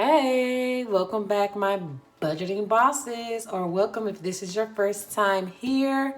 Hey, welcome back, my budgeting bosses, or welcome if this is your first time here.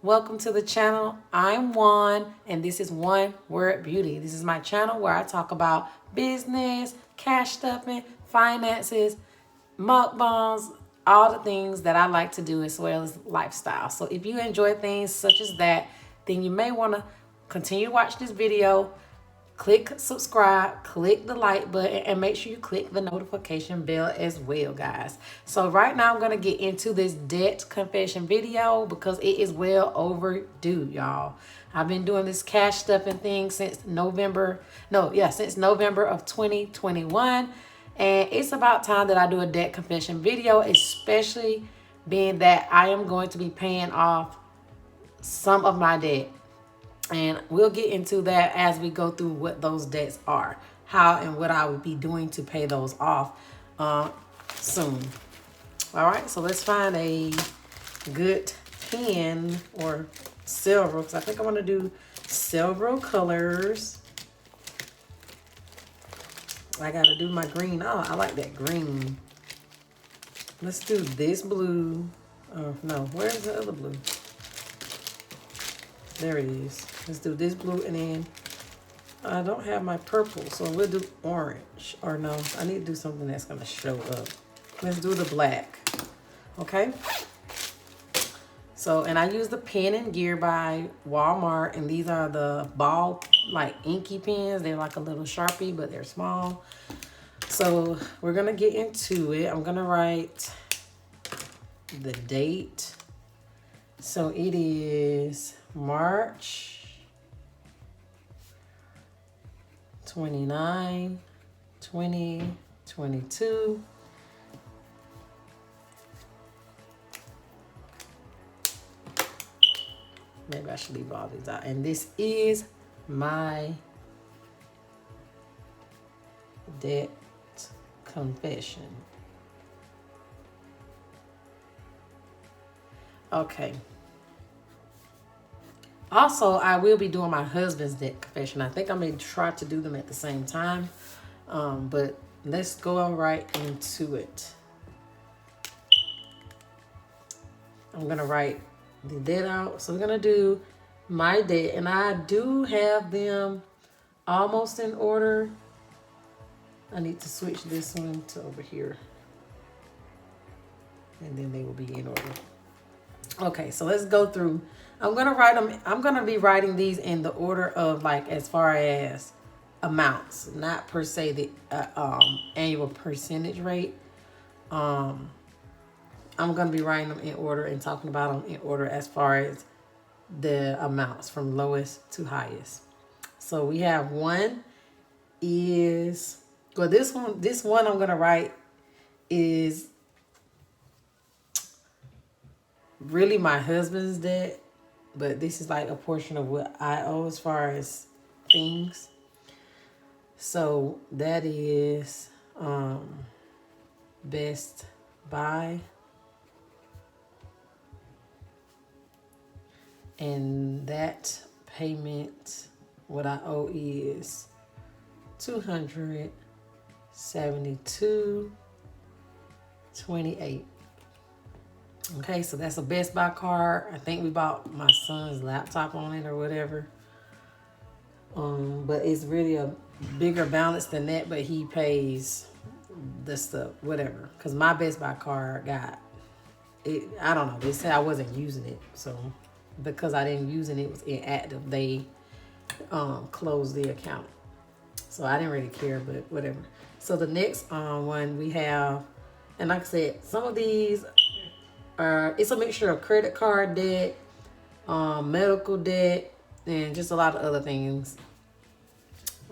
Welcome to the channel. I'm Juan, and this is One Word Beauty. This is my channel where I talk about business, cash stuffing, finances, mukbangs, all the things that I like to do as well as lifestyle. So if you enjoy things such as that, then you may want to continue to watch this video. Click subscribe, click the like button, and make sure you click the notification bell as well, guys. So right now I'm going to get into this debt confession video because it is well overdue, y'all. I've been doing this cash stuffing thing since November of 2021. And it's about time that I do a debt confession video, especially being that I am going to be paying off some of my debt. And we'll get into that as we go through what those debts are, how and what I would be doing to pay those off soon. All right, so let's find a good pen or several, because I think I want to do several colors. I got to do my green. Oh, I like that green. Let's do this blue. Oh, no, where's the other blue? There it is. Let's do this blue, and then I don't have my purple, so we'll do orange. Or no, I need to do something that's going to show up. Let's do the black. Okay? So, and I use the Pen and Gear by Walmart, and these are the ball, like inky pens. They're like a little Sharpie, but they're small. So, we're going to get into it. I'm going to write the date. So, it is March 29, 2022. Maybe I should leave all these out. And this is my debt confession. Okay. Also, I will be doing my husband's debt confession. I think I may try to do them at the same time. But let's go right into it. I'm going to write the debt out. So we're going to do my debt. And I do have them almost in order. I need to switch this one to over here. And then they will be in order. Okay, so let's go through. I'm going to write them. I'm going to be writing these in the order of like as far as amounts, not per se the annual percentage rate. I'm going to be writing them in order and talking about them in order as far as the amounts from lowest to highest. So we have one is, well, this one I'm going to write is really my husband's debt, but this is like a portion of what I owe as far as things. So that is Best Buy. And that payment, what I owe is $272.28. Okay, so that's a Best Buy card. I think we bought my son's laptop on it or whatever. But it's really a bigger balance than that, but he pays the stuff, whatever. Because my Best Buy card got it. I don't know. They said I wasn't using it. So because I didn't use it, it was inactive. They closed the account. So I didn't really care, but whatever. So the next one we have, and like I said, some of these it's a mixture of credit card debt, medical debt, and just a lot of other things.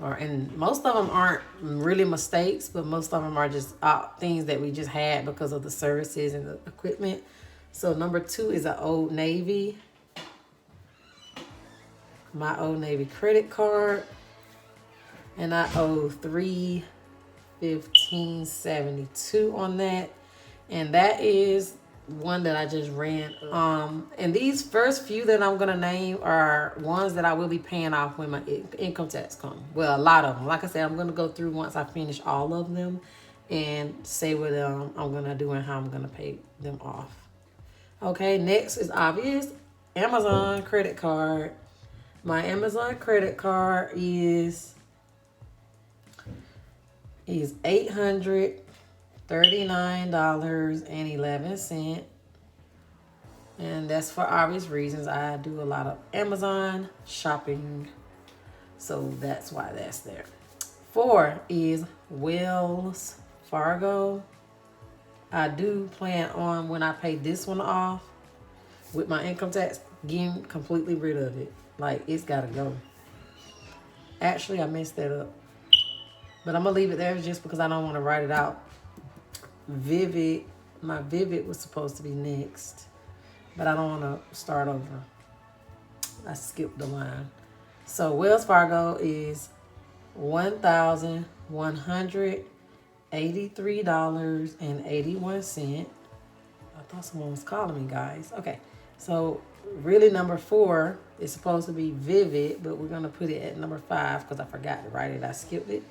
And most of them aren't really mistakes, but most of them are just things that we just had because of the services and the equipment. So number 2 is an Old Navy. My Old Navy credit card. And I owe $315.72 on that. And that is one that I just ran. And these first few that I'm gonna name are ones that I will be paying off when my income tax comes. Well, a lot of them. Like I said, I'm gonna go through once I finish all of them, and say what I'm going to do and how I'm going to pay them off. Okay, next is obvious. Amazon credit card. My Amazon credit card is $839.11. And that's for obvious reasons. I do a lot of Amazon shopping. So that's why that's there. 4 is Wells Fargo. I do plan on, when I pay this one off with my income tax, getting completely rid of it. Like, it's got to go. Actually, I messed that up. But I'm going to leave it there just because I don't want to write it out. Vivid. My Vivid was supposed to be next. But I don't want to start over. I skipped the line. So Wells Fargo is $1,183.81. I thought someone was calling me, guys. Okay. So really number 4 is supposed to be Vivid, but we're going to put it at number 5 because I forgot to write it. I skipped it.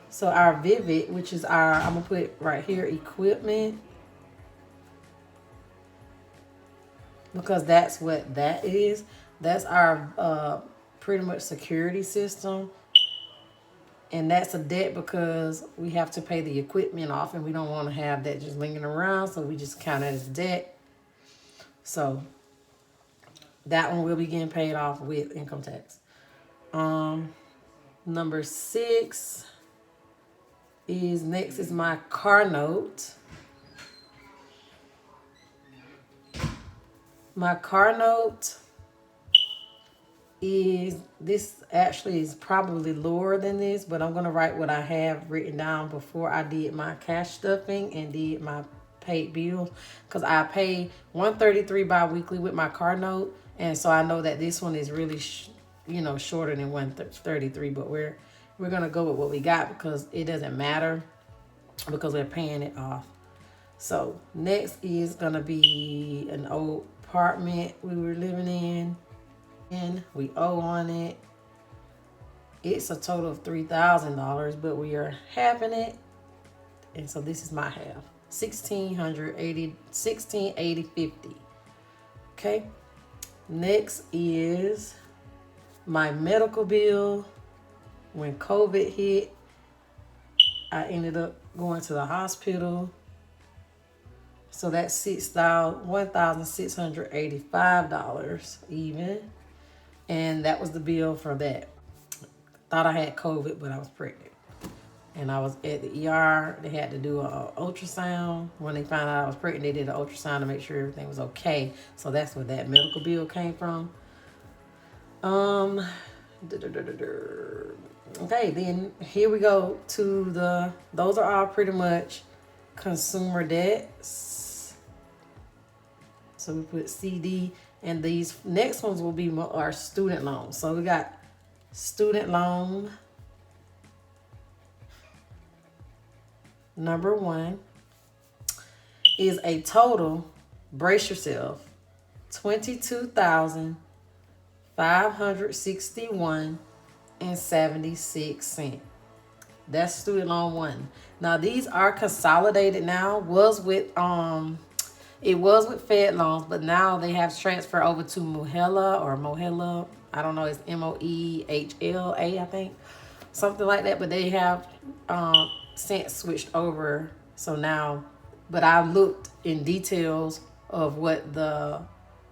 So our Vivid, which is our, I'm going to put it right here, equipment. Because that's what that is. That's our pretty much security system. And that's a debt because we have to pay the equipment off and we don't want to have that just lingering around. So we just count it as debt. So that one will be getting paid off with income tax. Number 6 is next is my car note. My car note is, this actually is probably lower than this, but I'm going to write what I have written down before I did my cash stuffing and did my paid bills, because I pay $133 bi-weekly with my car note, and so I know that this one is really shorter than $133, but we're going to go with what we got because it doesn't matter because we're paying it off. So next is going to be an old apartment we were living in, and we owe on it. It's a total of $3,000, but we are halving it, and so this is my half, $1,680.50. Okay, next is my medical bill. When COVID hit, I ended up going to the hospital. So that's $1,685 even. And that was the bill for that. Thought I had COVID, but I was pregnant. And I was at the ER. They had to do an ultrasound. When they found out I was pregnant, they did an ultrasound to make sure everything was okay. So that's where that medical bill came from. Okay, then here we go to those are all pretty much consumer debts. So we put CD, and these next ones will be our student loans. So we got student loan number 1 is a total, brace yourself, $22,561.76. That's student loan 1. Now these are consolidated now. It was with Fed loans, but now they have transferred over to Mohela. I don't know, it's Moehla, I think. Something like that, but they have since switched over. So now, but I looked in details of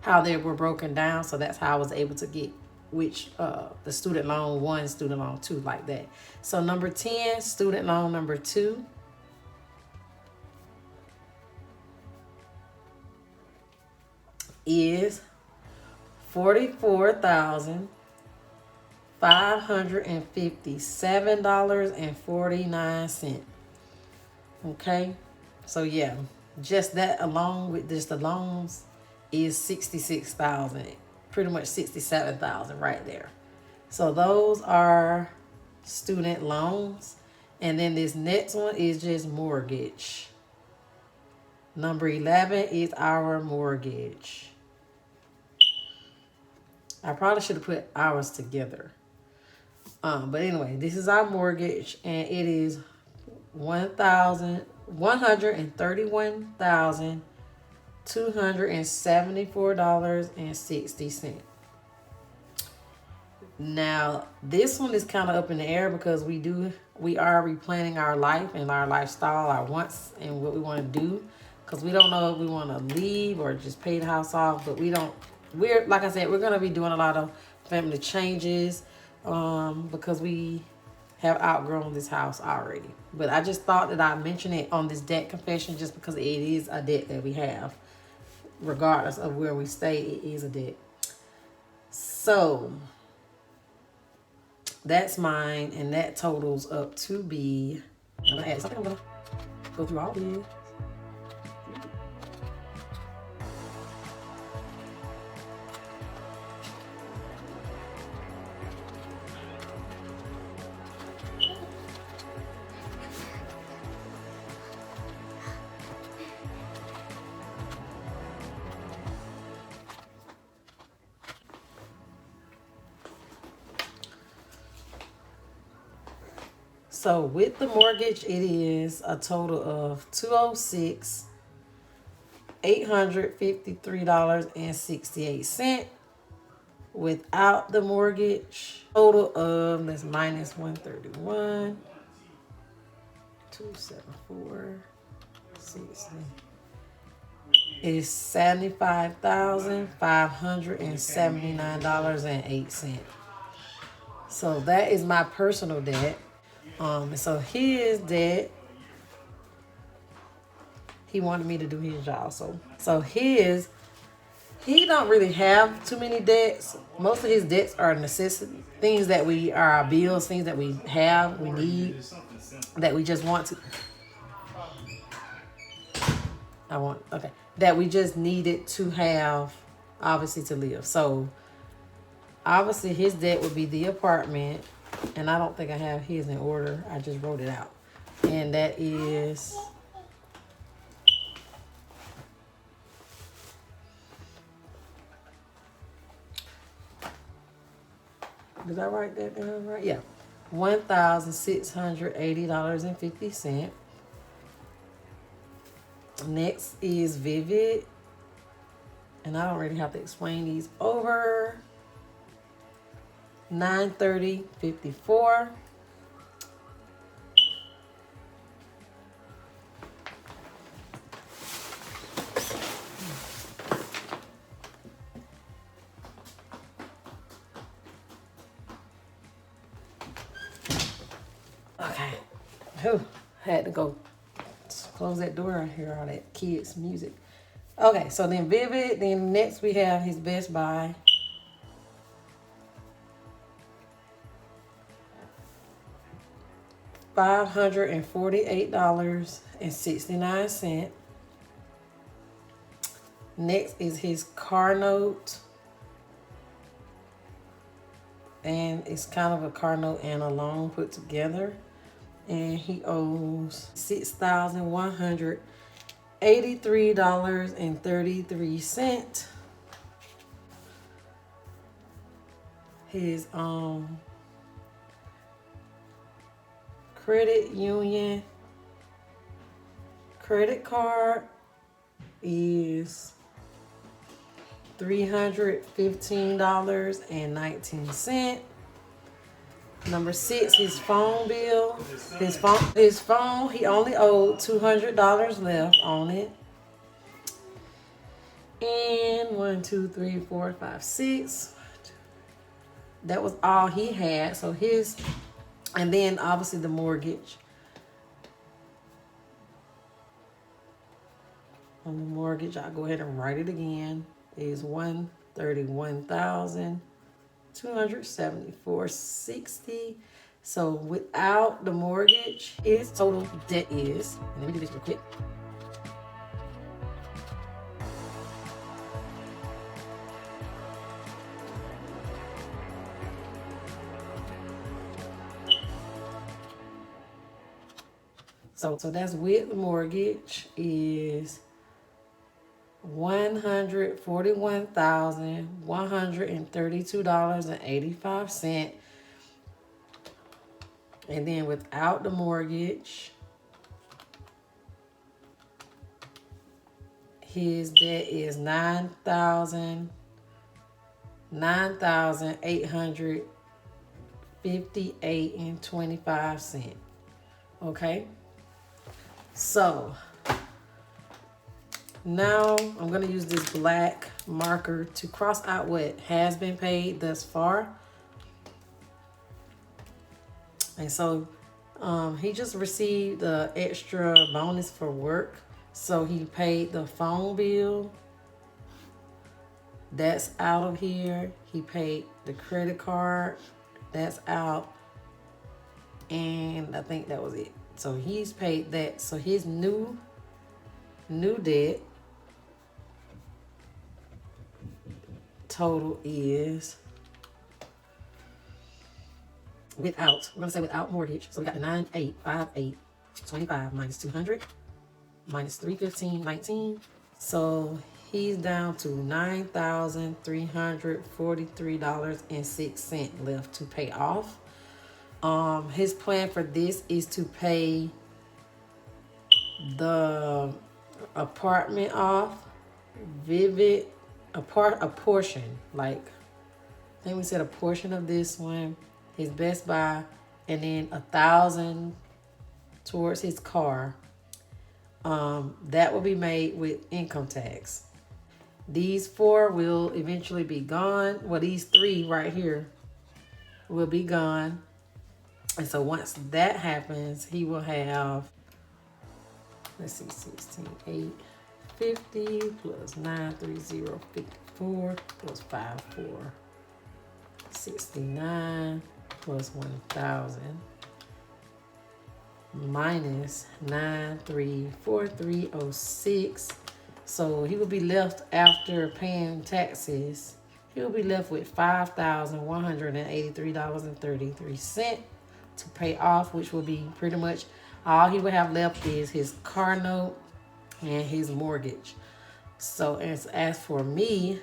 how they were broken down. So that's how I was able to get the student loan 1, student loan 2, like that. So number 10, student loan number 2. Is $44,557.49. Okay, so yeah, just that along with just the loans is $66,000, pretty much $67,000 right there. So those are student loans, and then this next one is just mortgage. Number 11 is our mortgage. I probably should have put ours together. But anyway, this is our mortgage, and it is $1,000. $131,274.60. Now, this one is kind of up in the air because we are replanning our life and our lifestyle, our wants and what we want to do. Because we don't know if we want to leave or just pay the house off. But we're like I said, we're going to be doing a lot of family changes because we have outgrown this house already. But I just thought that I'd mention it on this debt confession just because it is a debt that we have. Regardless of where we stay, it is a debt. So that's mine, and that totals up to be, I'm gonna add something, I'm gonna go through all these. So with the mortgage, it is a total of $206,853.68. Without the mortgage, total of, that's minus 131, 274, 60, is $75,579.08. So that is my personal debt. So his debt, he wanted me to do his job. So he don't really have too many debts. Most of his debts are necessity, things that are our bills, things that we have, we need, that we just want to. That we just needed to have, obviously, to live. So obviously his debt would be the apartment. And I don't think I have his in order. I just wrote it out. And that is did I write that down right? Yeah. $1,680.50. Next is Vivid. And I don't really have to explain these over. $930.54. Okay. Whew. Had to go close that door and hear all that kids' music. Okay, so then Vivid. Then next we have his Best Buy. $548.69. Next is his car note. And it's kind of a car note and a loan put together. And he owes $6,183.33. His credit union credit card is $315.19. Number 6, his phone bill. His phone, he only owed $200 left on it. And 1, 2, 3, 4, 5, 6. That was all he had. So his, and then obviously the mortgage. On the mortgage, I'll go ahead and write it again. Is $131,274.60. So without the mortgage, his total debt is, and let me do this real quick. So that's with the mortgage is $141,132.85. And then without the mortgage, his debt is $9,858.25. Okay, so now I'm gonna use this black marker to cross out what has been paid thus far. And so he just received the extra bonus for work. So he paid the phone bill. That's out of here. He paid the credit card. That's out. And I think that was it. So he's paid that. So his new debt total is without, we're gonna say without mortgage. So we got the 9,858.25 minus 200 minus 315.19. So he's down to $9,343.06 left to pay off. His plan for this is to pay the apartment off, Vivid, a portion, like I think we said a portion of this one, his Best Buy, and then $1,000 towards his car. That will be made with income tax. These 4 will eventually be gone. Well, these 3 right here will be gone. And so once that happens, he will have, let's see, 16,850 plus 93054 plus 5469 plus 1,000 minus 934306. So he will be left, after paying taxes, he will be left with $5,183.33 to pay off, which will be pretty much all he will have left is his car note and his mortgage. So as for me,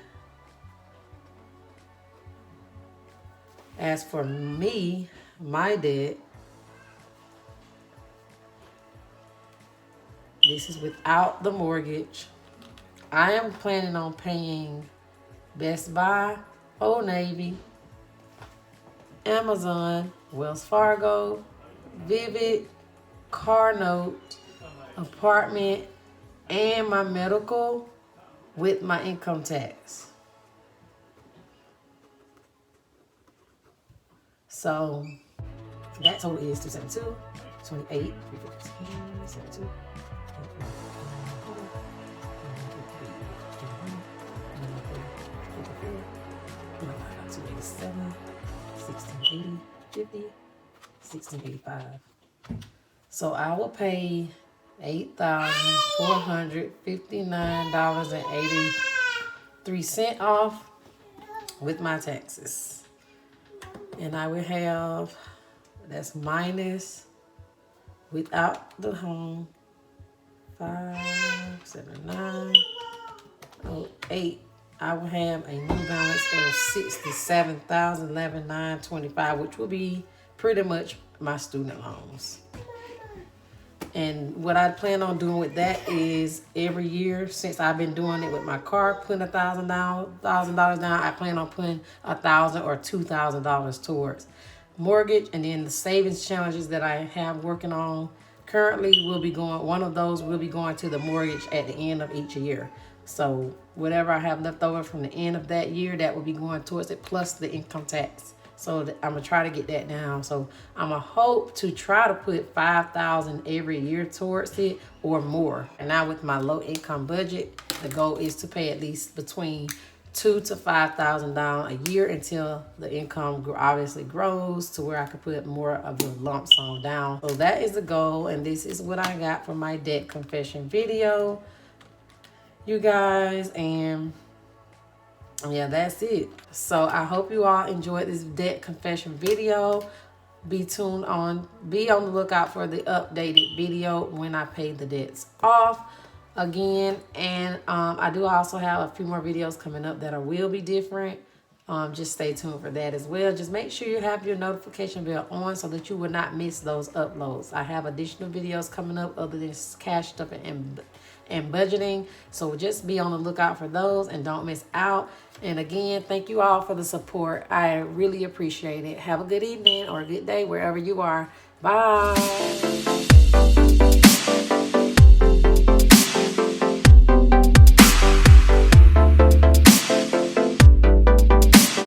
my debt, this is without the mortgage. I am planning on paying Best Buy, Old Navy, Amazon, Wells Fargo, Vivid, car note, apartment, and my medical with my income tax. So that total is 272, 28, 72, 287, 1680, 50, 1685. So I will pay $8,459.83 off with my taxes. And I will have, that's minus, without the home, 57908. I will have a new balance of $67,011.925, which will be pretty much my student loans. And what I plan on doing with that is every year, since I've been doing it with my car, putting $1,000 down, I plan on putting $1,000 or $2,000 towards mortgage, and then the savings challenges that I have working on currently will be going, one of those will be going to the mortgage at the end of each year. So whatever I have left over from the end of that year, that will be going towards it, plus the income tax. So I'm gonna try to get that down. So I'm gonna hope to try to put $5,000 every year towards it or more. And now with my low income budget, the goal is to pay at least between $2,000 to $5,000 a year until the income obviously grows to where I can put more of the lump sum down. So that is the goal, and this is what I got for my debt confession video, you guys. And yeah, that's it. So I hope you all enjoyed this debt confession video. Be on the lookout for the updated video when I pay the debts off again. And I do also have a few more videos coming up that will be different. just stay tuned for that as well. Just make sure you have your notification bell on so that you will not miss those uploads. I have additional videos coming up other than cash stuff and budgeting. So just be on the lookout for those and don't miss out. And again, thank you all for the support. I really appreciate it. Have a good evening or a good day wherever you are. Bye.